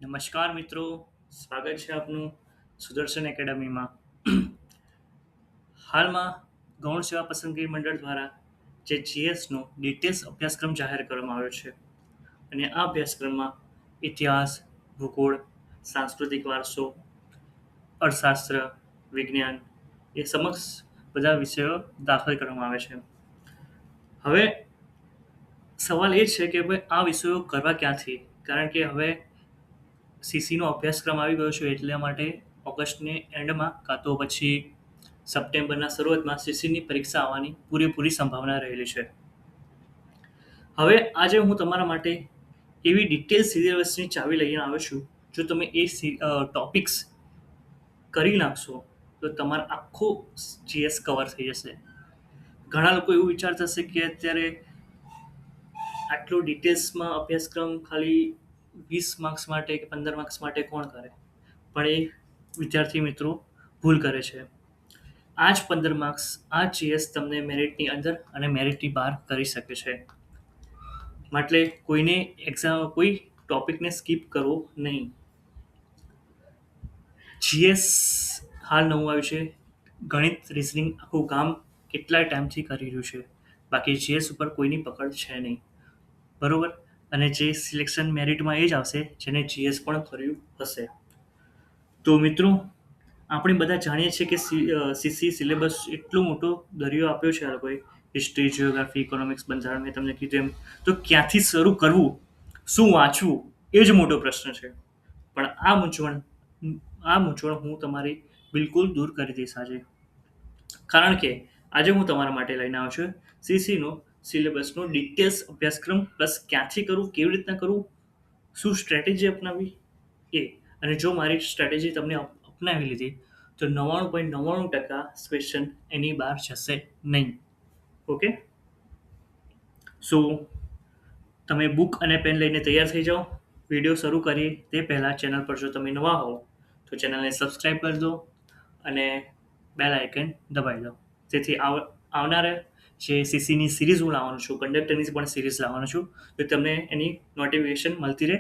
નમસ્કાર મિત્રો, સ્વાગત છે આપનું સુદર્શન એકેડમીમાં. હાલમાં ગૌણ સેવા પસંદગી મંડળ દ્વારા જે જીએસનો ડિટેલ્સ અભ્યાસક્રમ જાહેર કરવામાં આવ્યો છે અને આ અભ્યાસક્રમમાં ઇતિહાસ, ભૂગોળ, સાંસ્કૃતિક વારસો, અર્થશાસ્ત્ર, વિજ્ઞાન એ સમક્ષ બધા વિષયો દાખલ કરવામાં આવે છે. હવે સવાલ એ છે કે ભાઈ આ વિષયો કરવા ક્યાંથી, કારણ કે હવે સીસીનો અભ્યાસક્રમ આવી ગયો છે એટલા માટે ઓગસ્ટની એન્ડમાં કાં તો પછી સપ્ટેમ્બરના શરૂઆતમાં સીસીની પરીક્ષા આવવાની પૂરેપૂરી સંભાવના રહેલી છે. હવે આજે હું તમારા માટે એવી ડિટેલ સિલેબસની ચાવી લઈને આવ્યો છું. જો તમે એ ટોપિક્સ કરી નાખશો તો તમારો આખો જીએસ કવર થઈ જશે. ઘણા લોકો એવું વિચારતા હશે કે અત્યારે આટલો ડિટેલ્સમાં અભ્યાસક્રમ ખાલી 20 માર્ક્સ માટે કે 15 માર્ક્સ માટે કોણ કરે, પણ એ વિદ્યાર્થી મિત્રો ભૂલ કરે છે. આ જ 15 માર્ક્સ આ જીએસ તમને મેરિટની અંદર અને મેરિટની બહાર કરી શકે છે. માટે કોઈ ટોપિકને સ્કીપ કરવો નહીં. જીએસ હાલ નવું આવ્યું છે. ગણિત રિઝનિંગ આખું કામ કેટલાય ટાઈમથી કરી રહ્યું છે. બાકી જીએસ ઉપર કોઈની પકડ છે નહીં, બરોબર. અને જે સિલેક્શન મેરિટમાં એ જ આવશે જેને જીએસ પણ કર્યું હશે. તો મિત્રો, આપણે બધા જાણીએ છીએ કે સીસી સિલેબસ એટલો મોટો દરિયો આપ્યો છે આ લોકોએ. હિસ્ટ્રી, જિયોગ્રાફી, ઇકોનોમિક્સ, બંધારણ મેં તમને કીધું એમ. તો ક્યાંથી શરૂ કરવું, શું વાંચવું, એ જ મોટો પ્રશ્ન છે. પણ આ મૂંઝવણ હું તમારી બિલકુલ દૂર કરી દઈશ આજે. કારણ કે આજે હું તમારા માટે લઈને આવ્યો છું સીસીનો સિલેબસનો ડિટેલ્સ અભ્યાસક્રમ, પ્લસ ક્યાંથી કરવું, કેવી રીતના કરવું, શું સ્ટ્રેટેજી અપનાવી એ. અને જો મારી સ્ટ્રેટેજી તમને અપનાવી લીધી તો 99.99% ક્વેશ્ચન એની બહાર જશે નહીં. ઓકે, સો તમે બુક અને પેન લઈને તૈયાર થઈ જાઓ. વિડીયો શરૂ કરીએ તે પહેલાં ચેનલ પર જો તમે નવા હો તો ચેનલને સબસ્ક્રાઈબ કરી દો અને બેલ આઇકન દબાવી દો, જેથી આવનારા જે સીસીની સિરીઝ હું લાવવાનો છું, કંડક્ટરની પણ સિરીઝ લાવવાનો છું, તો તમને એની નોટિફિકેશન મળતી રહે,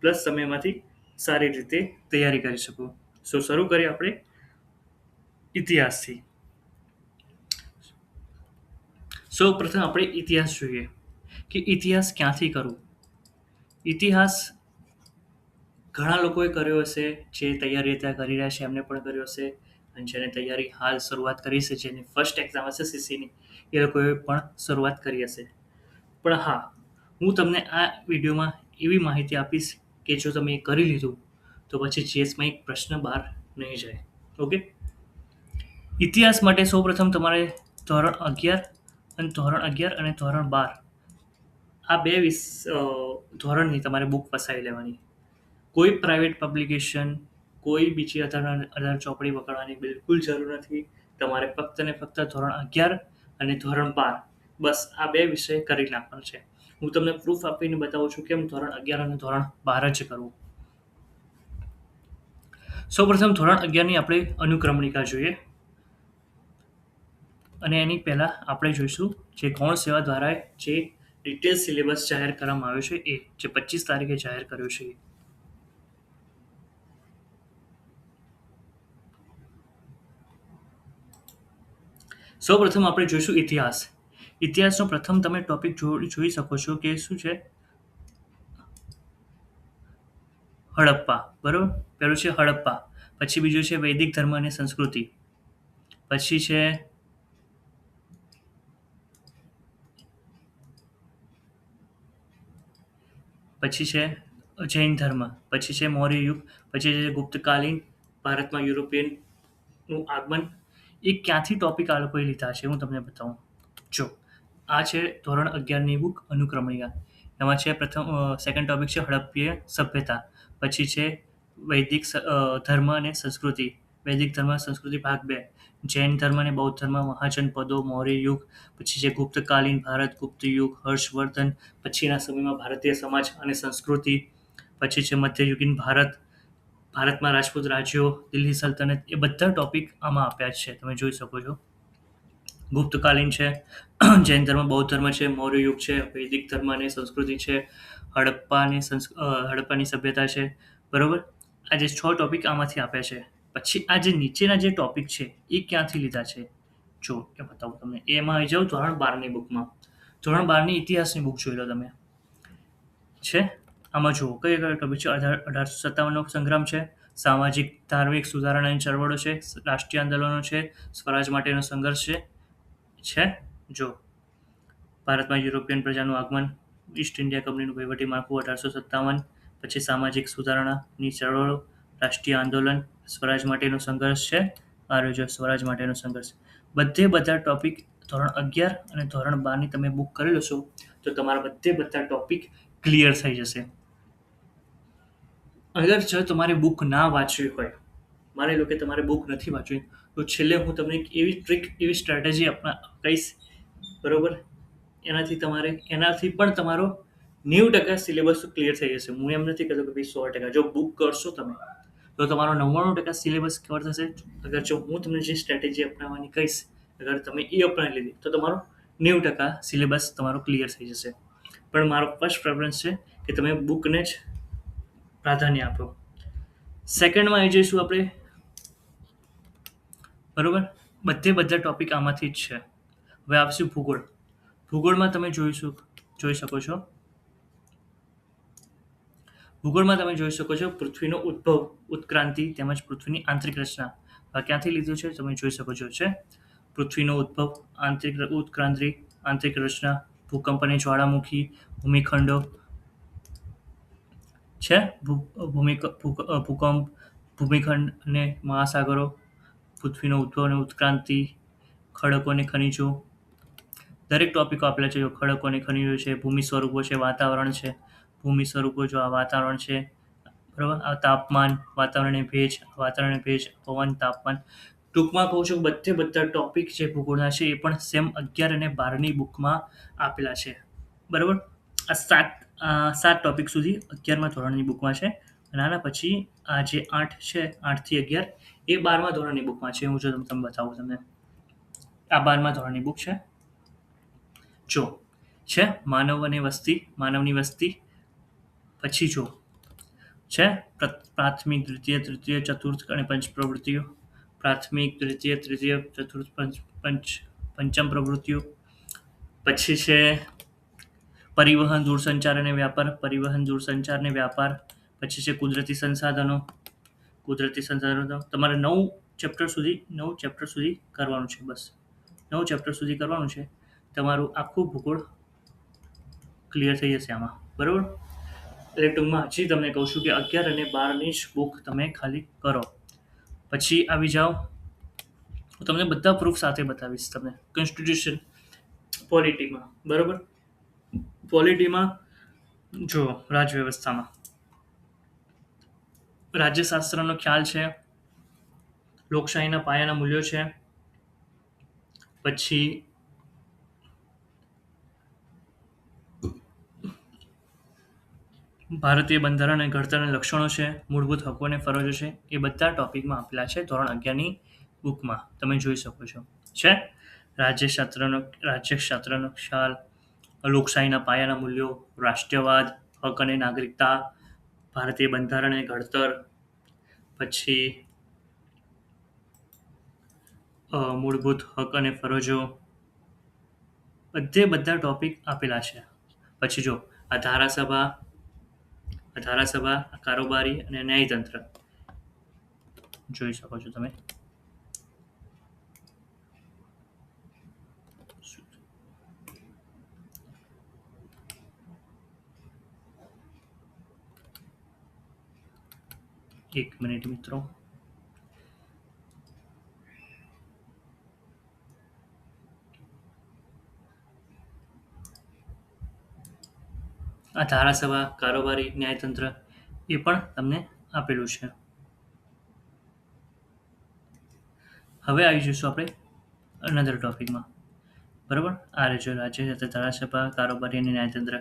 પ્લસ તમે એમાંથી સારી રીતે તૈયારી કરી શકો. સો શરૂ કરીએ આપણે ઇતિહાસથી. સૌ પ્રથમ આપણે ઇતિહાસ જોઈએ કે ઇતિહાસ ક્યાંથી કરવું. ઇતિહાસ ઘણા લોકોએ કર્યો હશે, જે તૈયારી ત્યાં કરી રહ્યા છે એમને પણ કર્યો હશે, અને જેને તૈયારી હાલ શરૂઆત કરી છે, જેની ફર્સ્ટ એક્ઝામ હશે સીસીની, એ લોકોએ પણ શરૂઆત કરી હશે. પણ હા, હું તમને આ વિડીયોમાં એવી માહિતી આપીશ કે જો તમે એ કરી લીધું તો પછી જીએસમાં એક પ્રશ્ન બહાર નહીં જાય. ઓકે, ઇતિહાસ માટે સૌપ્રથમ તમારે ધોરણ 11 અને ધોરણ 12 આ બે ધોરણની તમારે બુક વસાવી લેવાની. કોઈ પ્રાઇવેટ પબ્લિકેશન, કોઈ બીજી અઢાર ચોપડી પકડવાની બિલકુલ જરૂર નથી. તમારે ફક્ત ને ફક્ત ધોરણ 11 અને ધોરણ 12 બસ આ બે વિષય કરી નાખવાનો છે. હું તમને પ્રૂફ આપીને બતાવું છું કેમ ધોરણ 11 અને ધોરણ 12 જ કરવું. સૌપ્રથમ ધોરણ 11ની આપણે અનુક્રમણિકા જોઈએ, અને એની પહેલાં આપણે જોઈશું જે ગૌણ સેવા દ્વારા જે ડિટેલ સિલેબસ જાહેર કરવામાં આવ્યો છે એ જે 25 તારીખે જાહેર કર્યો છે. સૌપ્રથમ આપણે જોઈશું ઇતિહાસ. ઇતિહાસનો પ્રથમ તમે ટોપિક જોઈ શકો છો કે શું છે, હડપ્પા. બરોબર, પેલું છે હડપ્પા, પછી બીજું છે વૈદિક ધર્મ અને સંસ્કૃતિ, પછી છે જૈન ધર્મ, પછી છે મૌર્ય યુગ, પછી છે ગુપ્તકાલીન ભારતમાં યુરોપિયનનું આગમન. એ ક્યાંથી ટોપિક આ લોકોએ લીધા છે હું તમને બતાવું. જો આ છે ધોરણ 11ની બુક અનુક્રમણિકા. એમાં છે સેકન્ડ ટોપિક છે હડપ્પીય સભ્યતા, પછી છે વૈદિક ધર્મ અને સંસ્કૃતિ, વૈદિક ધર્મ સંસ્કૃતિ ભાગ 2, જૈન ધર્મ અને બૌદ્ધ ધર્મ, મહાજનપદો, મૌર્ય યુગ, પછી છે ગુપ્તકાલીન ભારત, ગુપ્ત યુગ, હર્ષવર્ધન, પછીના સમયમાં ભારતીય સમાજ અને સંસ્કૃતિ, પછી છે મધ્યયુગીન ભારતમાં રાજપૂત રાજ્યો, દિલ્હી સલ્તનત. એ બધા ટોપિક આમાં આપ્યા છે, તમે જોઈ શકો છો. ગુપ્તકાલીન છે, જૈન ધર્મ, બૌદ્ધ ધર્મ છે, મૌર્ય યુગ છે, વૈદિક ધર્મ અને સંસ્કૃતિ છે, હડપ્પાની સભ્યતા છે, બરોબર. આ જે 6 ટોપિક આમાંથી આપ્યા છે. પછી આ જે નીચેના જે ટોપિક છે એ ક્યાંથી લીધા છે? જો એ બતાવું તમને. એમાં આવી જાઓ ધોરણ 12ની બુકમાં. ધોરણ 12ની ઇતિહાસની બુક જોઈ લો તમે. છે આમાં જુઓ કઈ કયો ટોપિક છે. 1857નો સંગ્રામ છે, સામાજિક ધાર્મિક સુધારણાની ચળવળો છે, રાષ્ટ્રીય આંદોલનો છે, સ્વરાજ માટેનો સંઘર્ષ છે. જો ભારતમાં યુરોપિયન પ્રજાનું આગમન, ઈસ્ટ ઇન્ડિયા કંપનીનું વહીવટી માળખું 1857, પછી સામાજિક સુધારણાની ચળવળો, રાષ્ટ્રીય આંદોલન, સ્વરાજ માટેનો સંઘર્ષ છે. આ રહ્યો જો સ્વરાજ માટેનો સંઘર્ષ. બધા ટોપિક ધોરણ 11 અને ધોરણ 12ની તમે બુક કરી લેશો તો તમારા બધા ટોપિક ક્લિયર થઈ જશે. અગર જો તમારે બુક ના વાંચવી હોય, માની લો કે તમારે બુક નથી વાંચવી, તો છેલ્લે હું તમને એક એવી ટ્રીક, એવી સ્ટ્રેટેજી કહીશ, બરોબર. એનાથી પણ તમારો 90% સિલેબસ ક્લિયર થઈ જશે. હું એમ નથી કહેતો કે ભાઈ 100%. જો બુક કરશો તમે તો તમારો 99% સિલેબસ કવર થશે. અગર જો હું તમને જે સ્ટ્રેટેજી અપનાવવાની કહીશ, અગર તમે એ અપનાવી લીધી તો તમારો 90% સિલેબસ તમારો ક્લિયર થઈ જશે. પણ મારો ફર્સ્ટ પ્રેફરન્સ છે કે તમે બુકને જ પ્રાધાન્ય આપો. સેકન્ડમાં આવી જઈશું આપણે, બરોબર. બધા ટોપિક આમાંથી જ છે. હવે આવશે ભૂગોળ. ભૂગોળમાં તમે જોઈ શકો છો. ભૂગોળમાં તમે જોઈ શકો છો પૃથ્વીનો ઉદ્ભવ, ઉત્ક્રાંતિ તેમજ પૃથ્વીની આંતરિક રચના. આ ક્યાંથી લીધું છે તમે જોઈ શકો છો. છે પૃથ્વીનો ઉદ્ભવ, ઉત્ક્રાંતિ, આંતરિક રચના, ભૂકંપ અને જ્વાળામુખી, ભૂમિખંડો છે, ભૂકંપ, ભૂમિખંડ અને મહાસાગરો, પૃથ્વીનો ઉદ્ભવ અને ઉત્ક્રાંતિ, ખડકો અને ખનિજો. દરેક ટોપિકો આપેલા છે. જો ખડકો અને ખનિજો છે, ભૂમિ સ્વરૂપો છે, વાતાવરણ છે. ભૂમિ સ્વરૂપો જો આ વાતાવરણ છે, બરાબર. આ તાપમાન, વાતાવરણ અને ભેજ, પવન, તાપમાન. ટૂંકમાં કહું છું બધા ટોપિક જે ભૂગોળના છે એ પણ સેમ 11 અને 12ની બુકમાં આપેલા છે, બરાબર. આ સાત ટોપિક સુધી 11મા ધોરણની બુકમાં છે. અને આના પછી આ જે 8 છે, 8 થી 11, એ 12મા ધોરણની બુકમાં છે. હું જો તમને બતાવું તમને. આ 12મા ધોરણની બુક છે. જો છે માનવની વસ્તી. પછી જો છે પ્રાથમિક, દ્વિતીય, તૃતીય, ચતુર્થ અને પંચ પ્રવૃત્તિઓ. પ્રાથમિક, દ્વિતીય, તૃતીય, ચતુર્થ, પંચમ પ્રવૃત્તિઓ. પછી છે પરિવહન, દૂરસંચાર અને વ્યાપાર. પછી છે કુદરતી સંસાધનો. તમારે 9 ચેપ્ટર સુધી કરવાનું છે. બસ 9 ચેપ્ટર સુધી કરવાનું છે. તમારું આખું ભૂગોળ ક્લિયર થઈ જશે આમાં, બરાબર. એટલે ટૂંકમાં હજી તમને કહું છું કે 11 અને 12ની જ બુક તમે ખાલી કરો. પછી આવી જાઓ, હું તમને બધા પ્રૂફ સાથે બતાવીશ તમને. કોન્સ્ટિટ્યુશન, પોલિટીમાં, બરાબર. પોલિટીમાં જો રાજ્યવ્યવસ્થામાં રાજ્યશાસ્ત્રનો ખ્યાલ છે, લોકશાહીના પાયાના મૂલ્યો છે. પછી ભારતીય બંધારણ અને ઘડતરના લક્ષણો છે, મૂળભૂત હકો અને ફરજો છે. એ બધા ટોપિકમાં આપેલા છે ધોરણ 11ની બુકમાં. તમે જોઈ શકો છો. છે રાજ્યશાસ્ત્રનો ખ્યાલ, લોકશાહીના પાયાના મૂલ્યો, રાષ્ટ્રવાદ, હક અને નાગરિકતા, ભારતીય બંધારણ અને ઘડતર. પછી મૂળભૂત હક અને ફરજો. બધા ટોપિક આપેલા છે. પછી જો આ ધારાસભા, કારોબારી અને ન્યાયતંત્ર જોઈ શકો છો તમે. એક મિનિટ મિત્રો. આ ધારાસભા, કારોબારી, ન્યાયતંત્ર એ પણ તમને આપેલું છે. હવે આવી જઈશું આપણે અનધર ટોપિકમાં, બરાબર. આ રાજ્ય ધારાસભા, કારોબારી અને ન્યાયતંત્ર.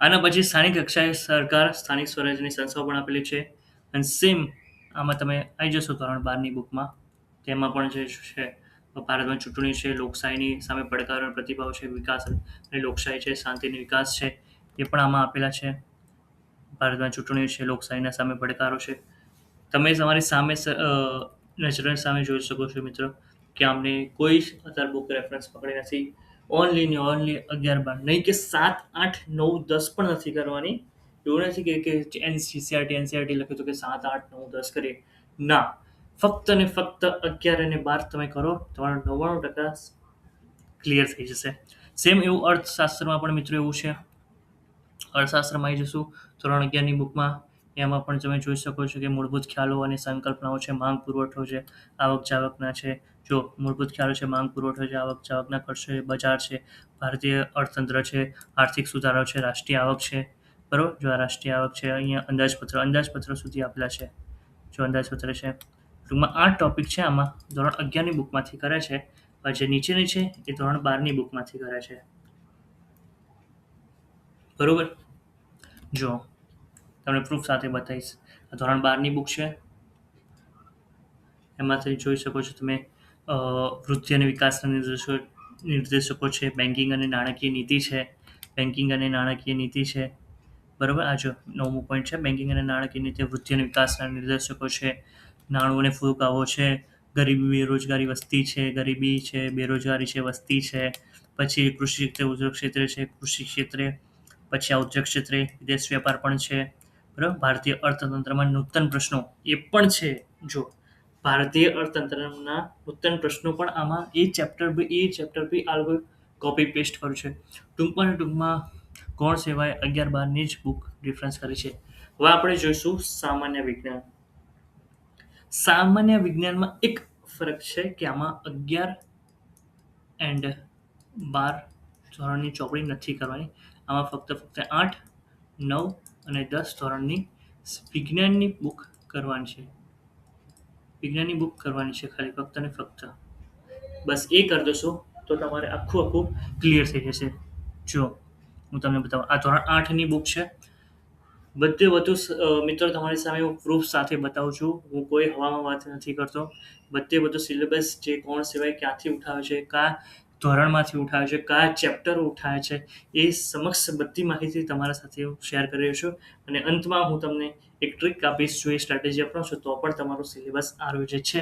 આના પછી સ્થાનિક કક્ષાએ સરકાર, સ્થાનિક સ્વરાજ્યની સંસ્થાઓ પણ આપેલી છે. અને સેમ આમાં તમે આવી જશો ધોરણ 12ની બુકમાં. તેમાં પણ જે છે ભારતમાં ચૂંટણી છે, લોકશાહીની સામે પડકારો અને પ્રતિભાવ છે, વિકાસ અને લોકશાહી છે, શાંતિ અને વિકાસ છે, એ પણ આમાં આપેલા છે. ભારતમાં ચૂંટણીઓ છે, લોકશાહીના સામે પડકારો છે. તમે તમારી સામે નજરની સામે જોઈ શકો છો મિત્રો કે અમને કોઈ જ અત્યારે બુક રેફરન્સ પકડી નથી. ઓનલી ને ઓનલી 11-12 નહીં કે 7, 8, 9, 10 પણ નથી કરવાની. એવું નથી કે એનસીઆરટી લખ્યું હતું કે 7, 8, 9, 10 કરીએ. ના, ફક્ત ને ફક્ત 11 અને 12 તમે કરો, તમારો 99% ક્લિયર થઈ જશે. સેમ એવું અર્થશાસ્ત્રમાં પણ મિત્રો એવું છે. અર્થશાસ્ત્રમાં આવી જશું ધોરણ 11ની બુકમાં. એમાં પણ તમે જોઈ શકો છો કે મૂળભૂત ખ્યાલો અને સંકલ્પનાઓ છે, માંગ પુરવઠો છે, આવક જાવકના છે. જો મૂળભૂત ખ્યાલો છે, માંગ પુરવઠો છે, આવક જાવકના ખર્ચ છે, બજાર છે, ભારતીય અર્થતંત્ર છે, આર્થિક સુધારો છે, રાષ્ટ્રીય આવક છે. બરાબર, જો આ રાષ્ટ્રીય આવક છે, અહીંયા અંદાજપત્ર સુધી આપેલા છે. જો અંદાજપત્ર છે, ટૂંકમાં 8 ટોપિક છે. આમાં ધોરણ 11ની બુકમાંથી કરે છે. જે નીચેની છે એ ધોરણ 12ની બુકમાંથી કરે છે. બરોબર, જો તમને પ્રૂફ સાથે બતાવીશ. ધોરણ 12ની બુક છે. એમાંથી જોઈ શકો છો તમે વૃદ્ધિ અને વિકાસના નિર્દેશકો છે, બેન્કિંગ અને નાણાકીય નીતિ છે. બેન્કિંગ અને નાણાકીય નીતિ છે. બરાબર, આ જો 9મું પોઈન્ટ છે, બેન્કિંગ અને નાણાકીય નીતિ, વૃદ્ધિ અને વિકાસના નિર્દેશકો છે, નાણું અને ફુગાવો છે, ગરીબી બેરોજગારી વસ્તી છે, ગરીબી છે, બેરોજગારી છે, વસ્તી છે. પછી કૃષિ ક્ષેત્રે, ઉદ્યોગ ક્ષેત્રે છે, કૃષિ ક્ષેત્રે. પછી આ ઉદ્યોગ ક્ષેત્રે વિદેશ વેપાર પણ છે. બરાબર, ભારતીય અર્થતંત્રમાં નૂતન પ્રશ્નો એ પણ છે. જો ભારતીય અર્થતંત્રના નૂતન પ્રશ્નો પણ આમાં એ ચેપ્ટર બી આ લોકો કોપી પેસ્ટ કર્યું છે. ટૂંકમાં કોણ સિવાય 11-12ની જ બુક ડિફરન્સ કરી છે. હવે આપણે જોઈશું સામાન્ય વિજ્ઞાન. સામાન્ય વિજ્ઞાનમાં એક ફરક છે કે આમાં 11 એન્ડ 12 ધોરણની ચોપડી નથી કરવાની. આમાં ફક્ત 8, 9 અને 10 ધોરણની વિજ્ઞાનની બુક કરવાની છે. વિજ્ઞાનની બુક કરવાની છે ખાલી ફક્ત ને ફક્ત. બસ એ કરી દોશો તો તમારે આખું ક્લિયર થઈ જશે. જો હું તમને બતાવું, આ ધોરણ 8ની બુક છે. બધે વધુ મિત્રો તમારી સામે હું પ્રૂફ સાથે બતાવું છું. હું કોઈ હવામાં વાત નથી કરતો. બધે બધું સિલેબસ જે કોણ સિવાય ક્યાંથી ઉઠાવે છે, કયા ધોરણમાંથી ઉઠાવે છે, કયા ચેપ્ટર ઉઠાવે છે, એ સમક્ષ બધી માહિતી તમારા સાથે હું શેર કરી રહ્યો છું. અને અંતમાં હું તમને એક ટ્રીક આપીશ. જો એ સ્ટ્રેટેજી અપનાવશો તો પણ તમારું સિલેબસ આરો જે છે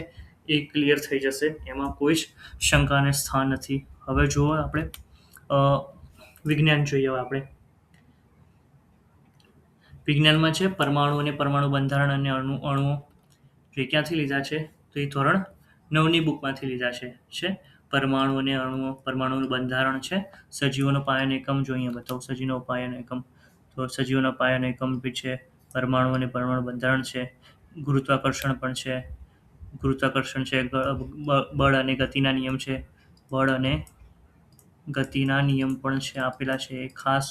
એ ક્લિયર થઈ જશે. એમાં કોઈ જ શંકાને સ્થાન નથી. હવે જુઓ આપણે વિજ્ઞાન જોઈએ. આપણે વિજ્ઞાનમાં છે પરમાણુ અને પરમાણુ બંધારણ અને અણુઓ. જે ક્યાંથી લીધા છે તો એ ધોરણ 9ની બુકમાંથી લીધા છે. પરમાણુ અને અણુઓ, પરમાણુનું બંધારણ છે, સજીવોનો પાયાનો એકમ. જો અહીંયા બતાવું સજીવનો પાયાનો એકમ, તો સજીવોનો પાયાનો એકમ બી છે. પરમાણુ અને પરમાણુ બંધારણ છે. ગુરુત્વાકર્ષણ પણ છે. ગુરુત્વાકર્ષણ છે, બળ અને ગતિના નિયમ છે. બળ અને ગતિના નિયમ પણ છે, આપેલા છે. એ ખાસ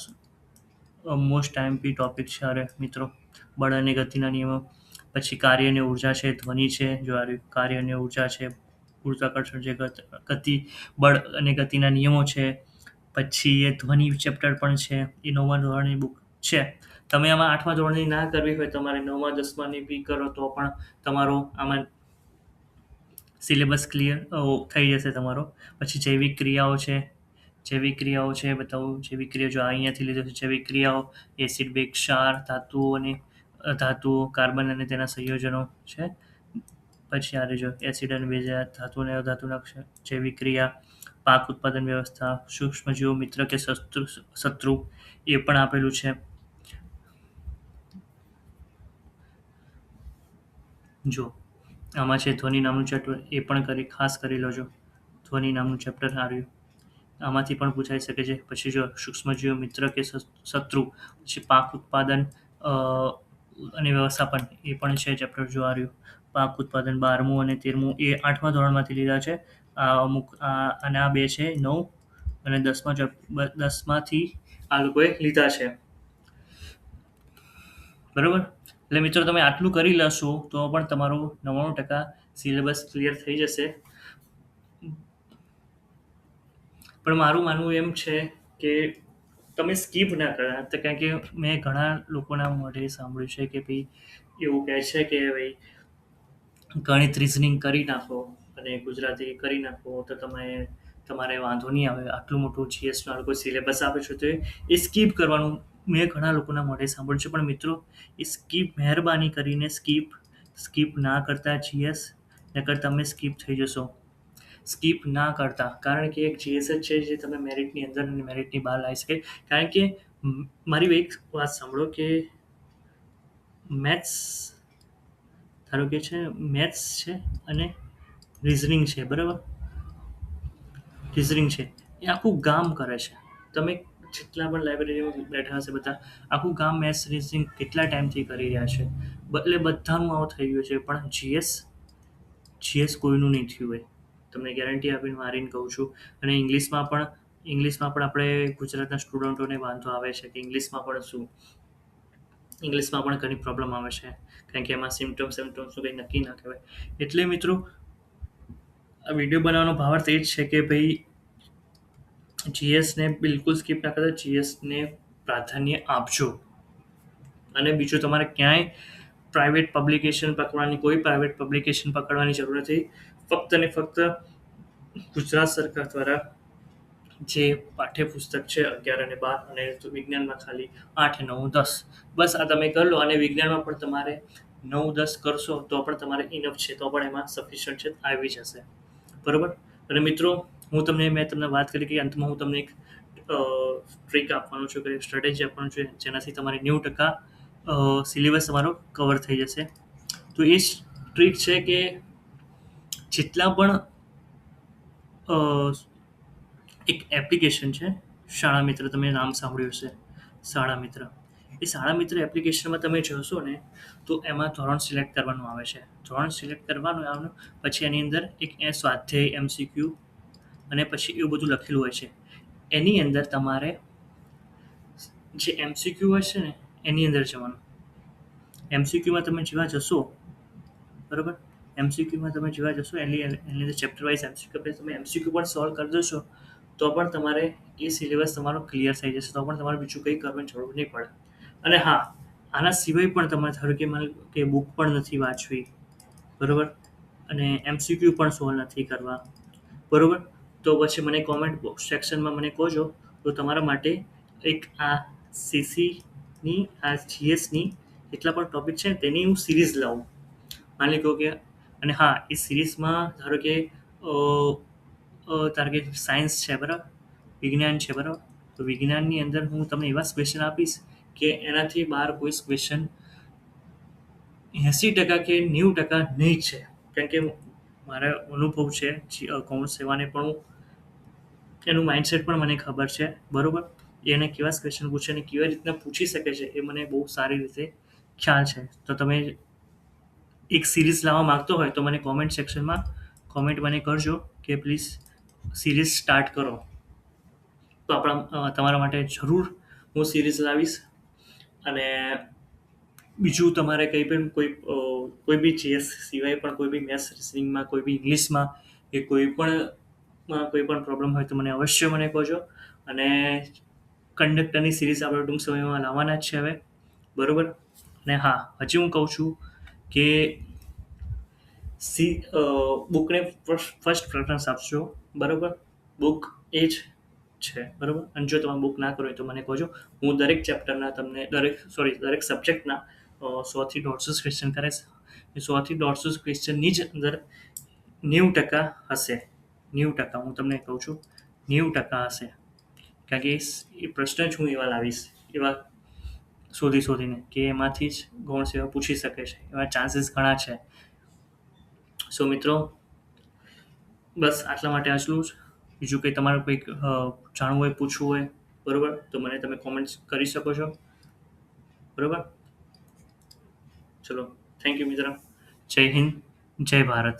મોસ્ટ આઈએમપી ટોપિક છે. અરે મિત્રો, બળ અને ગતિના નિયમો. પછી કાર્ય અને ઉર્જા છે, ધ્વનિ છે. જો કાર્ય અને ઉર્જા છે, ગુરુત્વાકર્ષણ છે, ગતિ, બળ અને ગતિના નિયમો છે. પછી એ ધ્વનિ ચેપ્ટર પણ છે. એ 9મા ધોરણની બુક છે. તમે આમાં 8મા ધોરણની ના કરવી હોય, તમારે 9મા 10માની બી કરો તો પણ તમારો આમાં સિલેબસ ક્લિયર થઈ જશે તમારો. પછી જૈવિક ક્રિયાઓ છે. બતાવું જૈવિક ક્રિયા. જો અહીંયાથી લીધો છે જૈવિક ક્રિયાઓ, એસિડ, બેઝ, ક્ષાર, ધાતુઓ, કાર્બન અને તેના સંયોજનો છે. પછી આ જો એસિડ અને બેઝ, ધાતુ અને અધાતુના જૈવિક ક્રિયા, પાક ઉત્પાદન વ્યવસ્થા, સૂક્ષ્મજીવો મિત્ર કે શત્રુ એ પણ આપેલું છે. જો આમાં છે ધ્વનિ નામનું ચેપ્ટર, એ પણ ખાસ કરી લોજો. ધ્વનિ નામનું ચેપ્ટર આવ્યું, આમાંથી પણ પૂછાઈ શકે છે. પછી જો સૂક્ષ્મજીવો મિત્ર કે શત્રુ, પછી પાક ઉત્પાદન અને વ્યવસ્થાપન, એ પણ છે ચેપ્ટર. જો આવ્યું પાક ઉત્પાદન 12મું અને 13મું એ 8મા ધોરણમાંથી લીધા છે. અને આ બે છે 9 અને 10માંથી આ લોકોએ લીધા છે. બરોબર, એટલે મિત્રો તમે આટલું કરી લેશો તો પણ તમારું 99% સિલેબસ ક્લિયર થઈ જશે. પણ મારું માનવું એમ છે કે તમે સ્કીપ ના કરા. તો કારણ કે મેં ઘણા લોકોના મોઢે સાંભળ્યું છે કે ભાઈ એવું કહે છે કે ભાઈ ગણિત રિઝનિંગ કરી નાખો અને ગુજરાતી કરી નાખો તો તમારે વાંધો નહીં આવે. આટલું મોટું જીએસનું કોઈ સિલેબસ આપે છે તો એ સ્કીપ કરવાનું મેં ઘણા લોકોના મોઢે સાંભળ્યું છે. પણ મિત્રો, એ સ્કીપ મહેરબાની કરીને સ્કીપ ના કરતા જીએસ, નકર તમે સ્કીપ થઈ જશો. સ્કીપ ના કરતા, કારણ કે એક જીએસ જ છે જે તમે મેરિટની અંદર અને મેરિટની બહાર લાવી શકે. કારણ કે મારી એક વાત સાંભળો કે મેથ્સ, ધારો કે છે મેથ્સ છે અને રિઝનિંગ છે, બરાબર? રિઝનિંગ છે એ આખું ગામ કરે છે. તમે જેટલા પણ લાઇબ્રેરીમાં બેઠા હશે બધા, આખું ગામ મેથ્સ રિઝનિંગ કેટલા ટાઈમથી કરી રહ્યા છે. એટલે બધાનું આવું થઈ ગયું છે. પણ જીએસ કોઈનું નહીં થયું હોય, તમને ગેરંટી આપીને મારીને કહું છું. અને ઇંગ્લિશમાં પણ આપણે ગુજરાતના સ્ટુડન્ટોને વાંધો આવે છે કે ઇંગ્લિશમાં પણ ઘણી પ્રોબ્લેમ આવે છે, કારણ કે એમાં સિમ્ટમ્સનું કંઈ નક્કી ના કહેવાય. એટલે મિત્રો, આ વિડીયો બનાવવાનો ભાવાર્થ એ જ છે કે ભાઈ, જીએસને બિલકુલ સ્કીપ ના કરતા, જીએસને પ્રાધાન્ય આપજો. અને બીજું, તમારે ક્યાંય કોઈ પ્રાઇવેટ પબ્લિકેશન પકડવાની જરૂર નથી. ફક્ત ને ફક્ત ગુજરાત સરકાર દ્વારા જે પાઠ્યપુસ્તક છે 11 અને 12, અને વિજ્ઞાનમાં ખાલી 8, 9, 10, બસ આ તમે કરી લો. અને વિજ્ઞાનમાં પણ તમારે 9, 10 કરશો તો પણ તમારે ઇનફ છે, તો પણ એમાં સફિશિયન્ટ છે, આવી જશે. બરોબર? અને મિત્રો, મેં તમને વાત કરી કે અંતમાં હું તમને એક ટ્રીક આપવાનો છું, કે સ્ટ્રેટેજી આપવાનું છું, જેનાથી તમારે 90% સિલેબસ તમારો કવર થઈ જશે. તો એ જ ટ્રીક છે કે જેટલા પણ એક એપ્લિકેશન છે શાળા મિત્ર, તમે નામ સાંભળ્યું હશે, શાળા મિત્ર. એ શાળા મિત્ર એપ્લિકેશનમાં તમે જોશો ને, તો એમાં ધોરણ સિલેક્ટ કરવાનું આવે છે. ધોરણ સિલેક્ટ કરવાનું આવે, પછી એની અંદર એક સ્વાધ્યાય, એમસીક્યુ અને પછી એવું બધું લખેલું હોય છે. એની અંદર તમારે જે એમસીક્યુ હોય છે ને, એની અંદર જવાનું. એમસીક્યુમાં તમે જેવા જશો, બરાબર, એમસીક્યુમાં તમે જેવા જશો, એની અંદર ચેપ્ટર વાઇઝ એમસીક્યુ, તમે એમસીક્યુ પણ સોલ્વ કરી દેશો, તો પણ તમારે એ સિલેબસ તમારો ક્લિયર થઈ જશે. તો પણ તમારે બીજું કંઈ કરવાની જરૂર નહીં પડે. અને હા, આના સિવાય પણ તમારે ધારો કે બુક પણ નથી વાંચવી, બરાબર, અને એમસીક્યુ પણ સોલ્વ નથી કરવા, બરાબર, તો પછી મને કોમેન્ટ સેક્શનમાં મને કહોજો, તો તમારા માટે એક આ સીસીની, આ જીએસની જેટલા પણ ટોપિક છે ને, તેની હું સિરીઝ લાવું, માની કહો કે. અને હા, એ સિરીઝમાં ધારો કે સાયન્સ છે, બરાબર, વિજ્ઞાન છે, બરાબર, તો વિજ્ઞાનની અંદર હું તમને એવા ક્વેશ્ચન આપીશ કે એનાથી બહાર કોઈ ક્વેશ્ચન 80% કે 90% નહીં છે. કારણ કે મારા અનુભવ છે કૌણ સેવાને, પણ એનું માઇન્ડસેટ પણ મને ખબર છે, બરાબર. એને કેવા ક્વેશ્ચન પૂછે અને કેવી રીતના પૂછી શકે છે, એ મને બહુ સારી રીતે ખ્યાલ છે. તો તમે એક સિરીઝ લાવવા માગતો હોય તો મને કોમેન્ટ સેક્શનમાં કોમેન્ટ મને કરજો કે પ્લીઝ સિરીઝ સ્ટાર્ટ કરો. તો તમારા માટે જરૂર હું સિરીઝ લાવીશ. અને બીજું, તમારે કોઈ બી જીએસ સિવાય પણ કોઈ બી મેથ્સ, રિઝનિંગમાં, કોઈ બી ઇંગ્લિશમાં કે કોઈ પણ પ્રોબ્લેમ હોય તો મને કહેજો. અને કંડક્ટરની સિરીઝ આપણે ટૂંક સમયમાં લાવવાના જ છે હવે, બરાબર. અને હા, હજી હું કહું છું કે બુકને ફર્સ્ટ પ્રેફરન્સ આપજો, બરાબર. બુક એ જ છે, બરાબર. અને જો તમે બુક ના કરો તો મને કહેજો. હું દરેક ચેપ્ટરના દરેક સબ્જેક્ટના 100 થી 150 ક્વેશ્ચન કરીશ. 100 થી 150 ક્વેશ્ચનની જ અંદર 90% હશે. 90%, હું તમને કહું છું, 90% હશે. કારણ કે એ પ્રશ્ન જ હું એવા લાવીશ, એવા શોધીને, કે એમાંથી જ ગૌણ સેવા પૂછી શકે છે, એવા ચાન્સીસ ઘણા છે. સો મિત્રો, બસ આટલા માટે આટલું જ. બીજું કંઈ તમારે કંઈક જાણવું હોય, પૂછવું હોય, બરાબર, તો મને તમે કોમેન્ટ્સ કરી શકો છો, બરાબર. ચલો, થેન્ક યુ મિત્ર. જય હિન્દ, જય ભારત.